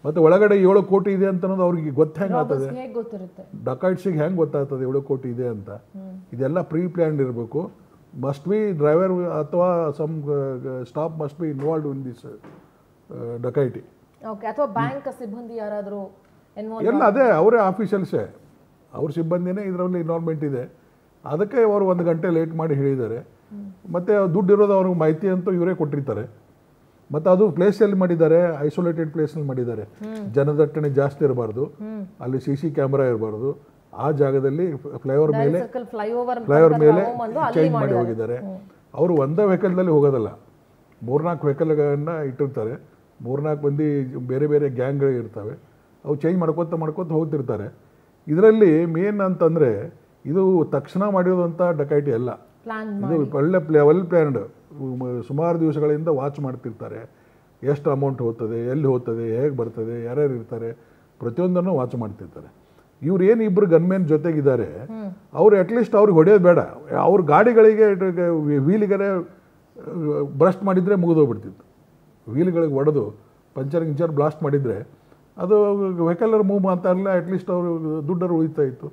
ಮತ್ತು ಒಳಗಡೆ 7 ಕೋಟಿ ಇದೆ ಅಂತ ಅನ್ನೋದು ಅವ್ರಿಗೆ ಹೆಂಗೆ ಆಗ್ತದೆ? ಗೊತ್ತಿರುತ್ತೆ ಡಕಾಯ್ಟ್ಸಿಗೆ ಹೆಂಗೆ ಗೊತ್ತಾಗ್ತದೆ 7 ಕೋಟಿ ಇದೆ ಅಂತ? ಇದೆಲ್ಲ ಪ್ರೀ ಪ್ಲ್ಯಾನ್ಡ್ ಇರಬೇಕು. ಮಸ್ಟ್ ಬಿ ಡ್ರೈವರ್ ಅಥವಾ some staff must be involved in this dacoity. Okay, ಅಥವಾ ಬ್ಯಾಂಕ್ ಸಿಬ್ಬಂದಿ ಯಾರಾದರೂ ಎಲ್ಲ ಅದೇ ಅವರೇ ಆಫೀಷಿಯಲ್ಸೇ, ಅವ್ರ ಸಿಬ್ಬಂದಿನೇ ಇದರಲ್ಲಿ ಇನ್ವಾಲ್ವ್ಮೆಂಟ್ ಇದೆ. ಅದಕ್ಕೆ ಅವರು 1 ಗಂಟೆ ಲೇಟ್ ಮಾಡಿ ಹೇಳಿದ್ದಾರೆ. ಮತ್ತು ದುಡ್ಡು ಇರೋದು ಅವ್ರಿಗೆ ಮಾಹಿತಿ ಅಂತೂ ಇವರೇ ಕೊಟ್ಟಿರ್ತಾರೆ. ಮತ್ತು ಅದು ಪ್ಲೇಸಲ್ಲಿ ಮಾಡಿದ್ದಾರೆ, ಐಸೋಲೇಟೆಡ್ ಪ್ಲೇಸ್ನಲ್ಲಿ ಮಾಡಿದ್ದಾರೆ. ಜನದಟ್ಟಣೆ ಜಾಸ್ತಿ ಇರಬಾರ್ದು, ಅಲ್ಲಿ CC ಕ್ಯಾಮ್ರಾ ಇರಬಾರ್ದು. ಆ ಜಾಗದಲ್ಲಿ ಫ್ಲೈಓವರ್ ಮೇಲೆ ಚೇಂಜ್ ಮಾಡಿ ಹೋಗಿದ್ದಾರೆ. ಅವರು ಒಂದೇ ವೆಹಿಕಲ್ದಲ್ಲಿ ಹೋಗೋದಲ್ಲ, 3-4 ವೆಹಿಕಲ್ಗಳನ್ನು ಇಟ್ಟಿರ್ತಾರೆ. 3-4 ಮಂದಿ ಬೇರೆ ಬೇರೆ ಗ್ಯಾಂಗ್ಗಳು ಇರ್ತವೆ, ಅವು ಚೇಂಜ್ ಮಾಡ್ಕೊತ ಹೋಗ್ತಿರ್ತಾರೆ. ಇದರಲ್ಲಿ ಮೇನ್ ಅಂತಂದರೆ ಇದು ತಕ್ಷಣ ಮಾಡಿರೋದಂಥ ಡಕೈಟಿ ಅಲ್ಲ, ಇದು ಒಳ್ಳೆ ವೆಲ್ ಪ್ಲ್ಯಾನ್ಡ್. ಸುಮಾರು ದಿವಸಗಳಿಂದ ವಾಚ್ ಮಾಡ್ತಿರ್ತಾರೆ. ಎಷ್ಟು ಅಮೌಂಟ್ ಹೋಗ್ತದೆ, ಎಲ್ಲಿ ಹೋಗ್ತದೆ, ಹೇಗೆ ಬರ್ತದೆ, ಯಾರ್ಯಾರು ಇರ್ತಾರೆ, ಪ್ರತಿಯೊಂದನ್ನು ವಾಚ್ ಮಾಡ್ತಿರ್ತಾರೆ. ಇವ್ರು ಏನು ಇಬ್ಬರು ಗನ್ಮೇನ್ ಜೊತೆಗಿದ್ದಾರೆ, ಅವ್ರು ಅಟ್ಲೀಸ್ಟ್ ಅವ್ರಿಗೆ ಹೊಡೆಯೋದು ಬೇಡ, ಅವ್ರ ಗಾಡಿಗಳಿಗೆ ವೀಲಿಗರೆ ಬ್ರಸ್ಟ್ ಮಾಡಿದರೆ ಮುಗಿದೋಗ್ಬಿಡ್ತಿತ್ತು. ವೀಲ್ಗಳಿಗೆ ಹೊಡೆದು ಪಂಚರ್ ಬ್ಲಾಸ್ಟ್ ಮಾಡಿದರೆ ಅದು ವೆಹಿಕಲ್ಲರ್ ಮೂವ್ ಮಾಡ್ತಾ ಇರಲಿಲ್ಲ, ಅಟ್ಲೀಸ್ಟ್ ಅವರು ದುಡ್ಡರು ಉಳಿತಾ ಇತ್ತು.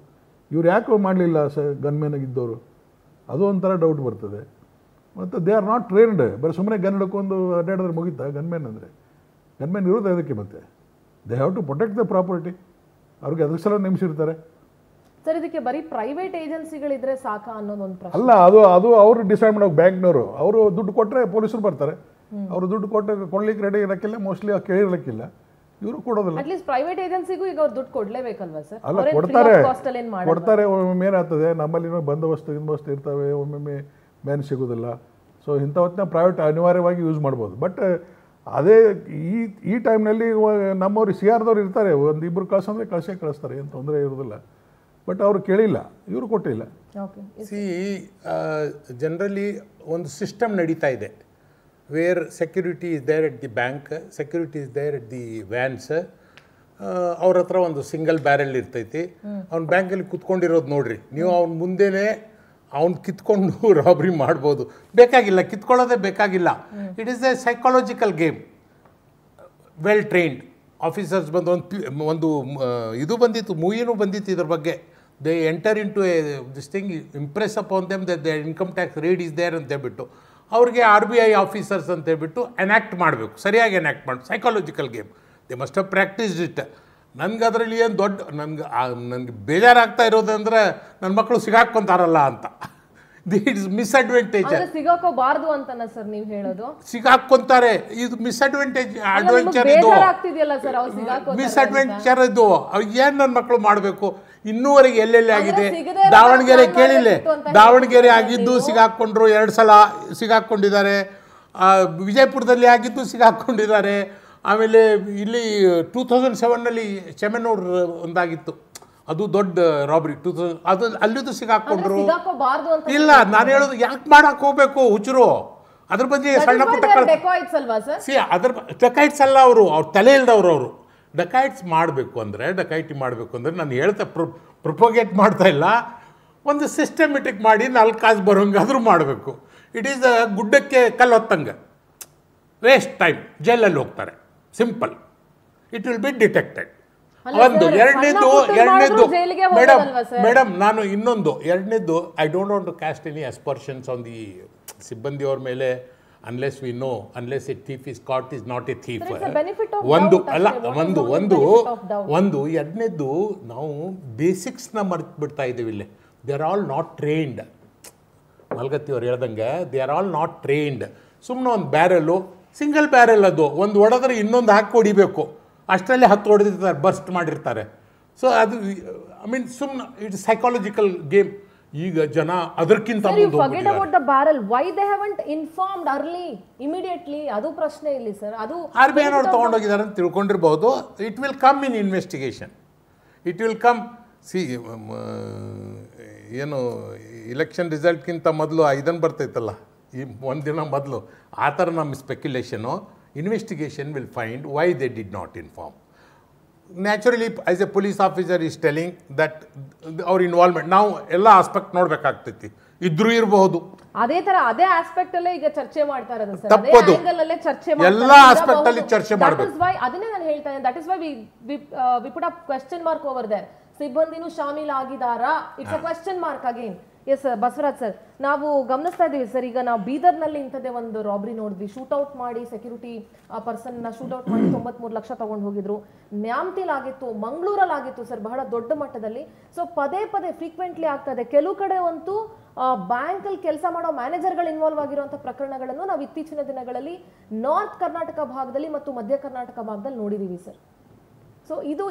ಇವ್ರು ಯಾಕೆ ಮಾಡಲಿಲ್ಲ ಗನ್ಮೇನಾಗಿದ್ದವರು? ಅದು ಒಂಥರ ಡೌಟ್ ಬರ್ತದೆ. ಮತ್ತು ದೇ ಆರ್ ನಾಟ್ ಟ್ರೈನ್ಡ್. ಬರೀ ಸುಮ್ಮನೆ ಗನ್ ಹಿಡ್ಕೊಂಡು ಅಡ್ಡಾಡಿದ್ರೆ ಮುಗಿತಾ ಗನ್ಮೇನ್ ಅಂದರೆ? ಗನ್ಮೇನ್ ಇರೋದು ಅದಕ್ಕೆ. ಮತ್ತೆ they have to protect the property. ಅವ್ರಿಗೆ ಅದಕ್ಕೆ ಸಲ ನೇಮಿಸಿರ್ತಾರೆ. ಸರ್, ಇದಕ್ಕೆ ಬರೀ ಪ್ರೈವೇಟ್ ಏಜೆನ್ಸಿಗಳಿದ್ರೆ ಸಾಕ ಅನ್ನೋದೊಂದು ಪ್ರಶ್ನೆ. ಅಲ್ಲ, ಅದು ಅವರು ಡಿಸೈಡ್ ಮಾಡೋ ಬ್ಯಾಂಕ್ನವರು. ಅವರು ದುಡ್ಡು ಕೊಟ್ಟರೆ ಪೊಲೀಸರು ಬರ್ತಾರೆ. ಅವರು ದುಡ್ಡು ಕೊಡ್ಲಿಕ್ಕೆ ರೆಡಿ ಇರೋಕ್ಕಿಲ್ಲ, ಮೋಸ್ಟ್ಲಿ ಕೇಳಿರಕ್ಕಿಲ್ಲ, ಇವರು ಕೊಡೋದಿಲ್ಲ. ಅಟ್ಲೀಸ್ಟ್ ಪ್ರೈವೇಟ್ ಏಜೆನ್ಸಿಗೂ ಈಗ ಅವ್ರು ದುಡ್ಡು ಕೊಡಲೇಬೇಕಲ್ವಾ ಸರ್? ಅಲ್ಲ, ಕೊಡ್ತಾರೆ. ಒಮ್ಮೊಮ್ಮೆ ಏನಾಗ್ತದೆ, ನಮ್ಮಲ್ಲಿ ಬಂದೋಬಸ್ತು ಇರ್ತವೆ, ಒಮ್ಮೊಮ್ಮೆ ಮ್ಯಾನ್ ಸಿಗೋದಿಲ್ಲ. ಸೊ ಇಂಥ ಹೊತ್ತಿನ ಪ್ರೈವೇಟ್ ಅನಿವಾರ್ಯವಾಗಿ ಯೂಸ್ ಮಾಡ್ಬೋದು. ಬಟ್ ಅದೇ ಈ ಟೈಮ್ನಲ್ಲಿ ನಮ್ಮವ್ರು CRದವ್ರು ಇರ್ತಾರೆ, 1-2 ಕಳ್ಸಂದ್ರೆ ಕಳಿಸ್ತಾರೆ, ಏನು ತೊಂದರೆ ಇರೋದಿಲ್ಲ. ಬಟ್ ಅವರು ಕೇಳಿಲ್ಲ, ಇವರು ಕೊಟ್ಟಿಲ್ಲ. ಜನರಲಿ ಒಂದು ಸಿಸ್ಟಮ್ ನಡೀತಾ ಇದೆ. Where security is there at the bank, security is there at the vans. ಅವ್ರ ಹತ್ರ ಒಂದು ಸಿಂಗಲ್ ಬ್ಯಾರೆಲ್ ಇರ್ತೈತಿ. ಅವ್ನು ಬ್ಯಾಂಕಲ್ಲಿ ಕುತ್ಕೊಂಡಿರೋದು ನೋಡ್ರಿ ನೀವು, ಅವ್ನ ಮುಂದೆನೇ ಅವ್ನು ಕಿತ್ಕೊಂಡು ರಾಬ್ರಿ ಮಾಡ್ಬೋದು. ಬೇಕಾಗಿಲ್ಲ, ಕಿತ್ಕೊಳ್ಳೋದೇ ಬೇಕಾಗಿಲ್ಲ. It is a psychological game. Well trained officers ಬಂದು ಒಂದು ಇದು ಬಂದಿತ್ತು, ಮೂವಿನೂ ಬಂದಿತ್ತು ಇದ್ರ ಬಗ್ಗೆ. They enter into a this thing, impress upon them that the income tax raid is there ಅಂತ ಹೇಳ್ಬಿಟ್ಟು ಅವ್ರಿಗೆ RBI ಆಫೀಸರ್ಸ್ ಅಂತ ಹೇಳ್ಬಿಟ್ಟು ಎನ್ಯಾಕ್ಟ್ ಮಾಡಬೇಕು, ಸರಿಯಾಗಿ ಎನ್ಯಾಕ್ಟ್ ಮಾಡಿ. Psychological game. They must how practised it. ನನಗೆ ಅದರಲ್ಲಿ ಏನು ದೊಡ್ಡ ನನಗೆ ಬೇಜಾರಾಗ್ತಾ ಇರೋದಂದ್ರೆ ನನ್ನ ಮಕ್ಕಳು ಸಿಗಾಕೊಂತಾರಲ್ಲ ಅಂತ. ಇಟ್ಸ್ ಮಿಸ್ಅಡ್ವಾಂಟೇಜ್. ಸಿಗಾಕೋಬಾರ್ದು ಅಂತನಾ ಸರ್ ನೀವು ಹೇಳೋದು? ಸಿಗಾಕೊಂತಾರೆ, ಇದು ಮಿಸ್ಅಡ್ವಾಂಟೇಜ್. ಅಡ್ವೆಂಚರ್ ಇದು, ಮಿಸ್ಅಡ್ವೆಂಚರ್ ಇದು. ಏನು ನನ್ನ ಮಕ್ಕಳು ಮಾಡಬೇಕು? ಇನ್ನೂವರೆಗೆ ಎಲ್ಲೆಲ್ಲಿ ಆಗಿದೆ. ದಾವಣಗೆರೆ ಕೇಳಿಲ್ಲ, ದಾವಣಗೆರೆ ಆಗಿದ್ದು ಸಿಗಾಕೊಂಡ್ರು, 2 ಸಲ ಸಿಗಾಕೊಂಡಿದ್ದಾರೆ. ವಿಜಯಪುರದಲ್ಲಿ ಆಗಿದ್ದು ಸಿಗಾಕೊಂಡಿದ್ದಾರೆ. ಆಮೇಲೆ ಇಲ್ಲಿ 2007ನಲ್ಲಿ ಚೆಮ್ಮನೂರು ಒಂದಾಗಿತ್ತು, ಅದು ದೊಡ್ಡ ರಾಬ್ರಿ. ಅದು ಅಲ್ಲಿದ್ದು ಸಿಗಾಕೊಂಡ್ರು. ಇಲ್ಲ, ನಾನು ಹೇಳೋದು ಯಾಕೆ ಮಾಡಕ್ಕೆ ಹೋಗ್ಬೇಕು ಹುಚ್ಚರು? ಅದ್ರ ಬಗ್ಗೆ ಸಣ್ಣ ಪುಟ್ಟ ಅದ್ರ ಡಕಾಯ್ಟ್ಸ್ ಅಲ್ಲ, ಅವರು ತಲೆ ಇಲ್ದವ್ರು. ಅವರು ಡಕಾಯ್ಟ್ಸ್ ಮಾಡಬೇಕು ಅಂದರೆ, ಡಕಾಯ್ಟಿ ಮಾಡಬೇಕು ಅಂದರೆ ನಾನು ಹೇಳ್ತಾ ಪ್ರೊಪೋಗೇಟ್ ಮಾಡ್ತಾ ಇಲ್ಲ, ಒಂದು ಸಿಸ್ಟಮೆಟಿಕ್ ಮಾಡಿ 4 ಕಾಸು ಬರೋಂಗಾದ್ರೂ ಮಾಡಬೇಕು. ಇಟ್ ಈಸ್ ಗುಡ್ಡಕ್ಕೆ ಕಲ್ಲು ಹೊತ್ತಂಗೆ, ವೇಸ್ಟ್ ಟೈಮ್, ಜೈಲಲ್ಲಿ ಹೋಗ್ತಾರೆ. Simple. It will be detected. ಒಂದು. ಎರಡನೇದು ಮೇಡಮ್ ನಾನು ಇನ್ನೊಂದು ಎರಡನೇದು, I don't want to cast any aspersions on the ಸಿಬ್ಬಂದಿಯವ್ರ ಮೇಲೆ. Unless we know, unless a thief is caught is not a thief. ಒಂದು ಅಲ್ಲ, ಒಂದು ಎರಡನೇದು, ನಾವು ಬೇಸಿಕ್ಸ್ನ ಮರೆತು ಬಿಡ್ತಾ ಇದ್ದೀವಿ ಇಲ್ಲಿ. They are all not trained. ಮಲ್ಗತ್ತಿ ಅವ್ರು ಹೇಳ್ದಂಗೆ they are all not trained. ಸುಮ್ಮನೆ ಒಂದು ಬ್ಯಾರೆಲ್ಲು, ಸಿಂಗಲ್ ಬ್ಯಾರೆಲ್, ಅದು ಒಂದು ಹೊಡೆದ್ರೆ ಇನ್ನೊಂದು ಹಾಕಿ ಹೊಡಿಬೇಕು, ಅಷ್ಟರಲ್ಲೇ 10 ಹೊಡೆದಿರ್ತಾರೆ, ಬರ್ಸ್ಟ್ ಮಾಡಿರ್ತಾರೆ. ಸೊ ಅದು ಐ ಮೀನ್ ಸುಮ್ಮನೆ ಇಟ್ಸ್ ಸೈಕಾಲಜಿಕಲ್ ಗೇಮ್. ಈಗ ಜನ ಅದಕ್ಕಿಂತ RBI ಅವರು ತೊಗೊಂಡೋಗಿದ್ದಾರೆ ಅಂತ ತಿಳ್ಕೊಂಡಿರ್ಬೋದು. It will come in investigation. It will come. ಏನು ಇಲೆಕ್ಷನ್ ರಿಸಲ್ಟ್ಗಿಂತ ಮೊದಲು ಇದನ್ನು ಬರ್ತೈತಲ್ಲ, ಈ ಒಂದು ದಿನ ಮೊದಲು, ಆ ಥರ ನಮ್ಮ speculation. Investigation will find why they did not inform. Naturally as a police officer is telling that ಅವ್ರ ಇನ್ವಾಲ್ವ್ಮೆಂಟ್, ನಾವು ಎಲ್ಲ ಆಸ್ಪೆಕ್ಟ್ ನೋಡಬೇಕಾಗ್ತೈತಿ. ಇದ್ರೂ ಇರಬಹುದು. ಅದೇ ಆಸ್ಪೆಕ್ಟ್ ಅಲ್ಲೇ ಈಗ ಚರ್ಚೆ ಮಾಡ್ತಾ ಇರೋದು ಸರ್. ತಪ್ಪದು. ಚರ್ಚೆ ಎಲ್ಲಾ ಆಸ್ಪೆಕ್ಟ್ ಅಲ್ಲಿ ಚರ್ಚೆ ಮಾಡಬೇಕು. ಅದನ್ನೇ ನಾನು ಹೇಳ್ತಾ ಇದ್ದೇನೆ. That is why we put up question mark over there. ಸಿಬ್ಬಂದಿನೂ ಶಾಮೀಲ್ ಆಗಿದಾರಾ? It's a question mark again. Yes Basavaraj sir, ನಾವು ಗಮನಿಸ್ತಾ ಇದೀವಿ ಸರ್, ಈಗ ನಾವು ಬೀದರ್ನಲ್ಲಿ ಇಂಥದ್ದೇ ಒಂದು ರಾಬ್ರಿ ನೋಡಿದ್ವಿ. ಶೂಟ್ಔಟ್ ಮಾಡಿ ಸೆಕ್ಯೂರಿಟಿ ಪರ್ಸನ್ ಶೂಟ್ಔಟ್ ಮಾಡಿ 93 ಲಕ್ಷ ತಗೊಂಡು ಹೋಗಿದ್ರು. ನ್ಯಾಮ್ತಿಲ್ ಆಗಿತ್ತು, ಮಂಗಳೂರಲ್ಲಿ ಆಗಿತ್ತು ಸರ್, ಬಹಳ ದೊಡ್ಡ ಮಟ್ಟದಲ್ಲಿ. ಸೊ ಪದೇ ಫ್ರೀಕ್ವೆಂಟ್ಲಿ ಆಗ್ತಾ ಇದೆ. ಕೆಲವು ಕಡೆ ಅಂತೂ ಬ್ಯಾಂಕ್ ಅಲ್ಲಿ ಕೆಲಸ ಮಾಡೋ ಮ್ಯಾನೇಜರ್ಗಳು ಇನ್ವಾಲ್ವ್ ಆಗಿರುವಂತಹ ಪ್ರಕರಣಗಳನ್ನು ನಾವು ಇತ್ತೀಚಿನ ದಿನಗಳಲ್ಲಿ ನಾರ್ತ್ ಕರ್ನಾಟಕ ಭಾಗದಲ್ಲಿ ಮತ್ತು ಮಧ್ಯ ಕರ್ನಾಟಕ ಭಾಗದಲ್ಲಿ ನೋಡಿದೀವಿ ಸರ್. ಸೊ ಇದು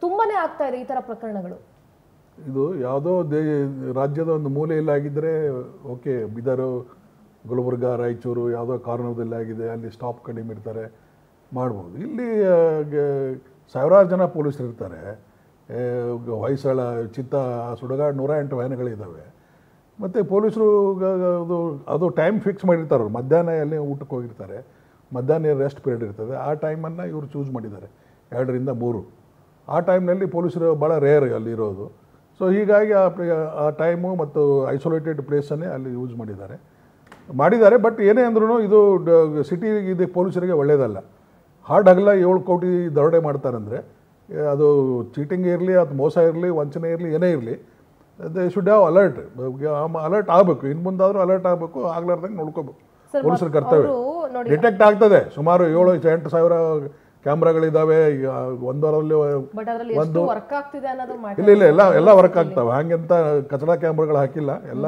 ತುಂಬಾನೇ ಆಗ್ತಾ ಇದೆ ಈ ತರ ಪ್ರಕರಣಗಳು. ಇದು ಯಾವುದೋ ರಾಜ್ಯದ ಒಂದು ಮೂಲೆಯಲ್ಲಿ ಆಗಿದ್ದರೆ ಓಕೆ, ಬೀದರ್, ಗುಲ್ಬರ್ಗ, ರಾಯಚೂರು ಯಾವುದೋ ಕಾರಣದಲ್ಲಿ ಆಗಿದೆ, ಅಲ್ಲಿ ಸ್ಟಾಪ್ ಕಡಿಮೆ ಇರ್ತಾರೆ, ಮಾಡ್ಬೋದು. ಇಲ್ಲಿ ಸಾವಿರಾರು ಜನ ಪೊಲೀಸರು ಇರ್ತಾರೆ. ಹೊಯ್ಸಳ, ಚಿತ್ತ, ಸುಡಗಾಡ್ 108 ವಾಹನಗಳಿದ್ದಾವೆ. ಮತ್ತು ಪೊಲೀಸರು ಅದು ಟೈಮ್ ಫಿಕ್ಸ್ ಮಾಡಿರ್ತಾರೆ. ಮಧ್ಯಾಹ್ನ ಅಲ್ಲಿ ಊಟಕ್ಕೆ ಹೋಗಿರ್ತಾರೆ, ಮಧ್ಯಾಹ್ನ ರೆಸ್ಟ್ ಪೀರಿಯಡ್ ಇರ್ತದೆ. ಆ ಟೈಮನ್ನು ಇವರು ಚೂಸ್ ಮಾಡಿದ್ದಾರೆ, 2 ರಿಂದ 3. ಆ ಟೈಮ್ನಲ್ಲಿ ಪೊಲೀಸರು ಭಾಳ ರೇರ್ ಅಲ್ಲಿರೋದು. ಸೊ ಹೀಗಾಗಿ ಆ ಟೈಮು ಮತ್ತು ಐಸೋಲೇಟೆಡ್ ಪ್ಲೇಸನ್ನೇ ಅಲ್ಲಿ ಯೂಸ್ ಮಾಡಿದ್ದಾರೆ. ಬಟ್ ಏನೇ ಅಂದ್ರೂ ಇದು ಸಿಟಿ ಇದು ಪೊಲೀಸರಿಗೆ ಒಳ್ಳೆಯದಲ್ಲ. ಹಾರ್ಡ್ ಹಗಲ 7 ಕೋಟಿ ದರೋಡೆ ಮಾಡ್ತಾರಂದರೆ ಅದು ಚೀಟಿಂಗ್ ಇರಲಿ, ಅದು ಮೋಸ ಇರಲಿ, ವಂಚನೆ ಇರಲಿ, ಏನೇ ಇರಲಿ, ದೇ ಶುಡ್ ಹ್ಯಾವ್ ಅಲರ್ಟ್ ಆಗಬೇಕು. ಇನ್ನು ಮುಂದಾದರೂ ಅಲರ್ಟ್ ಆಗಬೇಕು, ಆಗ್ಲಾರ್ದಂಗೆ ನೋಡ್ಕೋಬೇಕು. ಪೊಲೀಸರ ಕರ್ತವ್ಯ. ಡಿಟೆಕ್ಟ್ ಆಗ್ತದೆ. ಸುಮಾರು 7-8 ಸಾವಿರ ಕ್ಯಾಮ್ರಾಗಳಿದ್ದಾವೆ. ಒಂದು ವಾರದಲ್ಲಿ ಒಂದು ಎಲ್ಲ ವರ್ಕ್ ಆಗ್ತವೆ. ಹಾಗೆಂತ ಕಚಡ ಕ್ಯಾಮ್ರಾಗಳು ಹಾಕಿಲ್ಲ, ಎಲ್ಲ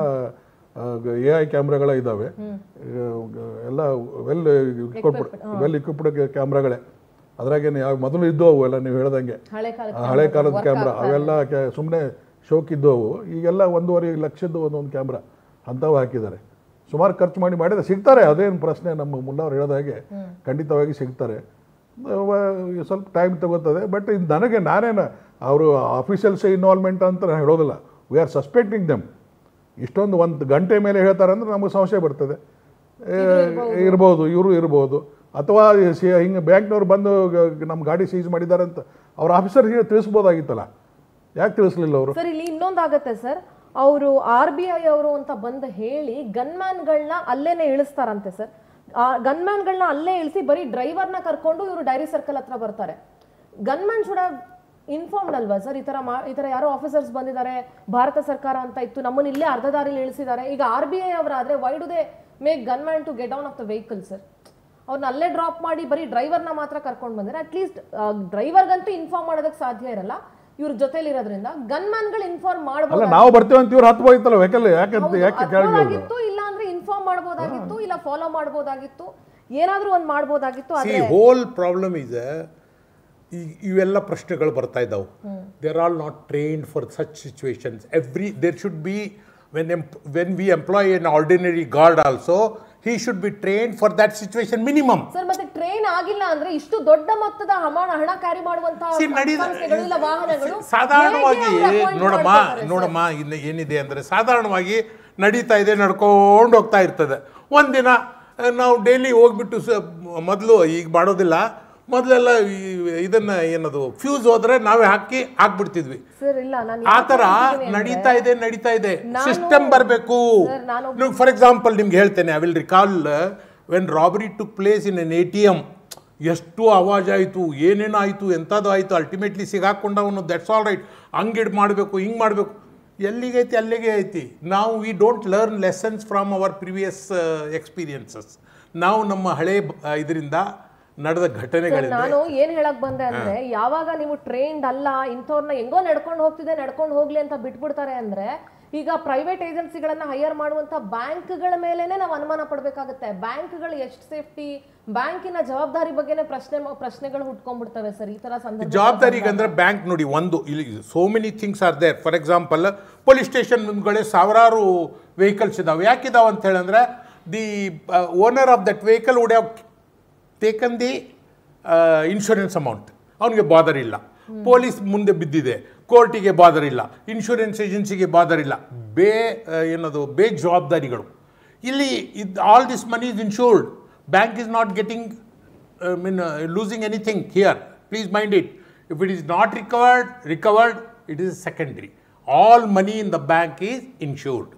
AI ಕ್ಯಾಮ್ರಾಗಳ ಇದ್ದಾವೆ. ಎಲ್ಲ ವೆಲ್ ಇಕ್ವಿಪ್ಡ್ ಕ್ಯಾಮ್ರಾಗಳೇ. ಅದ್ರಾಗೇನು ಯಾವ ಮೊದಲು ಇದ್ದವು ಎಲ್ಲ ನೀವು ಹೇಳ್ದಂಗೆ ಹಳೆ ಕಾಲದ ಕ್ಯಾಮ್ರಾ, ಅವೆಲ್ಲ ಸುಮ್ಮನೆ ಶೋಕಿದ್ದವು. ಈಗೆಲ್ಲ 1.5 ಲಕ್ಷದ್ದು ಒಂದೊಂದು ಕ್ಯಾಮ್ರಾ ಅಂಥವು ಹಾಕಿದ್ದಾರೆ. ಸುಮಾರು ಖರ್ಚು ಮಾಡಿದ್ರೆ ಸಿಗ್ತಾರೆ. ಅದೇನು ಪ್ರಶ್ನೆ, ನಮ್ಮ ಮುನ್ನವ್ರು ಹೇಳಿದಾಗೆ ಖಂಡಿತವಾಗಿ ಸಿಗ್ತಾರೆ. ಸ್ವಲ್ಪ ಟೈಮ್ ತಗೋತದೆ. ಬಟ್ ಇದು ನಾನೇನು ಅವರು ಆಫೀಷಿಯಲ್ಸ್ ಇನ್ವಾಲ್ವ್ಮೆಂಟ್ ಅಂತ ಹೇಳೋದಿಲ್ಲ. We are suspecting them. ಇಷ್ಟೊಂದು 1 ಗಂಟೆ ಮೇಲೆ ಹೇಳ್ತಾರೆ ಅಂದರೆ ನಮಗೆ ಸಂಶಯ ಬರ್ತದೆ. ಇರ್ಬೋದು, ಇವರು ಇರ್ಬೋದು. ಅಥವಾ ಹಿಂಗೆ ಬ್ಯಾಂಕ್ನವ್ರು ಬಂದು ನಮ್ಮ ಗಾಡಿ ಸೀಸ್ ಮಾಡಿದ್ದಾರೆ ಅಂತ ಅವ್ರ ಆಫೀಸರ್ಗೆ ತಿಳಿಸ್ಬೋದಾಗಿತ್ತಲ್ಲ, ಯಾಕೆ ತಿಳಿಸ್ಲಿಲ್ಲ ಅವರು? ಸರ್, ಇಲ್ಲಿ ಇನ್ನೊಂದಾಗತ್ತೆ ಸರ್, ಅವರು RBI ಅವರು ಅಂತ ಬಂದು ಹೇಳಿ ಗನ್ಮ್ಯಾನ್ಗಳನ್ನ ಅಲ್ಲೇನೆ ಇಳಿಸ್ತಾರಂತೆ ಸರ್. ಗನ್ಮ್ಯಾನ್ಗಳನ್ನ ಅಲ್ಲೇ ಇಳಿಸಿ ಬರೀ ಡ್ರೈವರ್ನ ಕರ್ಕೊಂಡು ಇವರು ಡೈರಿ ಸರ್ಕಲ್ ಹತ್ರ ಬರ್ತಾರೆ. ಗನ್ಮ್ಯಾನ್ ಶುಡ್ ಹ್ಯಾವ್ ಇನ್ಫಾರ್ಮ್ಡ್ ಅಲ್ವಾ ಸರ್? ಈ ತರ ಯಾರೋ ಆಫೀಸರ್ಸ್ ಬಂದಿದ್ದಾರೆ, ಭಾರತ ಸರ್ಕಾರ ಅಂತ ಇತ್ತು, ನಮ್ಮನ್ನ ಇಲ್ಲೇ ಅರ್ಧ ದಾರಿಲಿ ಇಳಿಸಿದ್ದಾರೆ. ಈಗ RBI ಅವರಾದ್ರೆ why do they make gunman to get down off the vehicle sir? ಅವ್ರನ್ನ ಅಲ್ಲೇ ಡ್ರಾಪ್ ಮಾಡಿ ಬರೀ ಡ್ರೈವರ್ನ ಮಾತ್ರ ಕರ್ಕೊಂಡು ಬಂದರೆ ಅಟ್ಲೀಸ್ಟ್ ಡ್ರೈವರ್ಗಂತೂ ಇನ್ಫಾರ್ಮ್ ಮಾಡೋದಕ್ಕೆ ಸಾಧ್ಯ ಇರಲ್ಲ. ಇವ್ರ ಜೊತೆಲಿ ಇರೋದ್ರಿಂದ ಗನ್ಮ್ಯಾನ್ಗಳು ಇನ್ಫಾರ್ಮ್ ಮಾಡಬಹುದು. ನಾವು ಬರ್ತೀವಿ ಅಂತ ಇವ್ರು ಹತ್ತಬೋಯ್ತಲ್ಲ ವೆಹಿಕಲ್, ಯಾಕೆ ಇಲ್ಲ ಅಂದ್ರೆ ಇನ್ಫಾರ್ಮ್ ಮಾಡಬಹುದಾಗಿತ್ತು, ಇಲ್ಲ ಫಾಲೋ ಮಾಡಬಹುದಾಗಿತ್ತು, ಏನಾದ್ರೂ ಒಂದು ಮಾಡಬಹುದಾಗಿತ್ತು. ಹೋಲ್ ಪ್ರಾಬ್ಲಮ್ ಇದೆ. ಇವೆಲ್ಲ ಪ್ರಶ್ನೆಗಳು ಬರ್ತಾ ಇದ್ದಾವೆ. They are all not trained for such situations. There should be when we employ an ordinary guard also, he should be trained for that situation minimum. Sir, ಮತ್ತೆ train ಆಗಿಲ್ಲ ಅಂದ್ರೆ ಇಷ್ಟು ದೊಡ್ಡ ಮೊತ್ತದ ಹಣ ಕ್ಯಾರಿ ಮಾಡುವಂತ ವಾಹನಗಳು ಸಾಧಾರಣವಾಗಿ ನೋಡಮ್ಮ ಏನಿದೆ ಅಂದ್ರೆ ಸಾಧಾರಣವಾಗಿ ನಡೀತಾ ಇದೆ, ನಡ್ಕೊಂಡು ಹೋಗ್ತಾ ಇರ್ತದೆ. ಒಂದಿನ ನಾವು ಡೈಲಿ ಹೋಗ್ಬಿಟ್ಟು ಮೊದಲು ಈಗ ಮಾಡೋದಿಲ್ಲ, ಮೊದಲೆಲ್ಲ ಇದನ್ನ ಏನದು ಫ್ಯೂಸ್ ಹೋದ್ರೆ ನಾವೇ ಹಾಕ್ಬಿಡ್ತಿದ್ವಿ. ಆ ತರ ನಡೀತಾ ಇದೆ. ಸಿಸ್ಟಮ್ ಬರಬೇಕು. ಫಾರ್ ಎಕ್ಸಾಂಪಲ್ ನಿಮ್ಗೆ ಹೇಳ್ತೇನೆ, I will recall when robbery took place in N ATM. ಎಷ್ಟು ಅವಾಜ್ ಆಯಿತು, ಏನೇನು ಆಯಿತು, ಎಂಥದ್ದು ಆಯಿತು. ಅಲ್ಟಿಮೇಟ್ಲಿ ಸಿಗಾಕೊಂಡವನು ದಟ್ಸ್ ಆಲ್ ರೈಟ್, ಹಂಗೆ ಮಾಡಬೇಕು, ಹಿಂಗೆ ಮಾಡಬೇಕು. ಎಲ್ಲಿಗೈತಿ ಅಲ್ಲಿಗೆ ಐತಿ. ನಾವು we don't learn lessons from our previous experiences. ನಾವು ನಮ್ಮ ಹಳೆ ಇದರಿಂದ ನಡೆದ ಘಟನೆಗಳಿಂದ ನಾನು ಏನ್ ಹೇಳಕ್ ಬಂದೆ ಅಂದ್ರೆ, ಯಾವಾಗ ನೀವು ಟ್ರೈನ್ಡ್ ಅಲ್ಲ, ಇಂಥವ್ರನ್ನ ಹೆಂಗೋ ನಡ್ಕೊಂಡು ಹೋಗ್ಲಿ ಅಂತ ಬಿಟ್ಬಿಡ್ತಾರೆ ಅಂದ್ರೆ, ಈಗ ಪ್ರೈವೇಟ್ ಏಜೆನ್ಸಿಗಳನ್ನ ಹೈಯರ್ ಮಾಡುವಂತ ಬ್ಯಾಂಕ್ಗಳ ಮೇಲೆನೆ ನಾವು ಅನುಮಾನ ಪಡ್ಬೇಕಾಗುತ್ತೆ. ಬ್ಯಾಂಕ್ಗಳು ಎಷ್ಟು ಸೇಫ್ಟಿ, ಬ್ಯಾಂಕಿನ ಜವಾಬ್ದಾರಿ ಬಗ್ಗೆನೇ ಪ್ರಶ್ನೆಗಳು ಹುಟ್ಕೊಂಡ್ಬಿಡ್ತವೆ ಸರ್ ಈ ತರ ಸಂದರ್ಭ. ಜವಾಬ್ದಾರಿಗೆ ಅಂದ್ರೆ ಬ್ಯಾಂಕ್ ನೋಡಿ, ಒಂದು ಇಲ್ಲಿ so many things are there. For example police station ಮುಂದ್ಗಡೆ ಸಾವಿರಾರು ವೆಹಿಕಲ್ಸ್ ಇದಾವೆ. ಯಾಕಿದಾವೆ ಅಂತ ಹೇಳಿದ್ರೆ, the owner of that vehicle would have taken the insurance amount. ಅವನಿಗೆ ಬಾದರ್ ಇಲ್ಲ. ಪೊಲೀಸ್ ಮುಂದೆ ಬಿದ್ದಿದೆ, ಕೋರ್ಟಿಗೆ ಬಾದರ್ ಇಲ್ಲ, ಇನ್ಶೂರೆನ್ಸ್ ಏಜೆನ್ಸಿಗೆ ಬಾದರ್ ಇಲ್ಲ. ಬೇ ಜವಾಬ್ದಾರಿಗಳು ಇಲ್ಲಿ. All this money is insured. Bank is not getting losing anything here. Please mind it. If it is not recovered, it is secondary. All money in the bank is insured.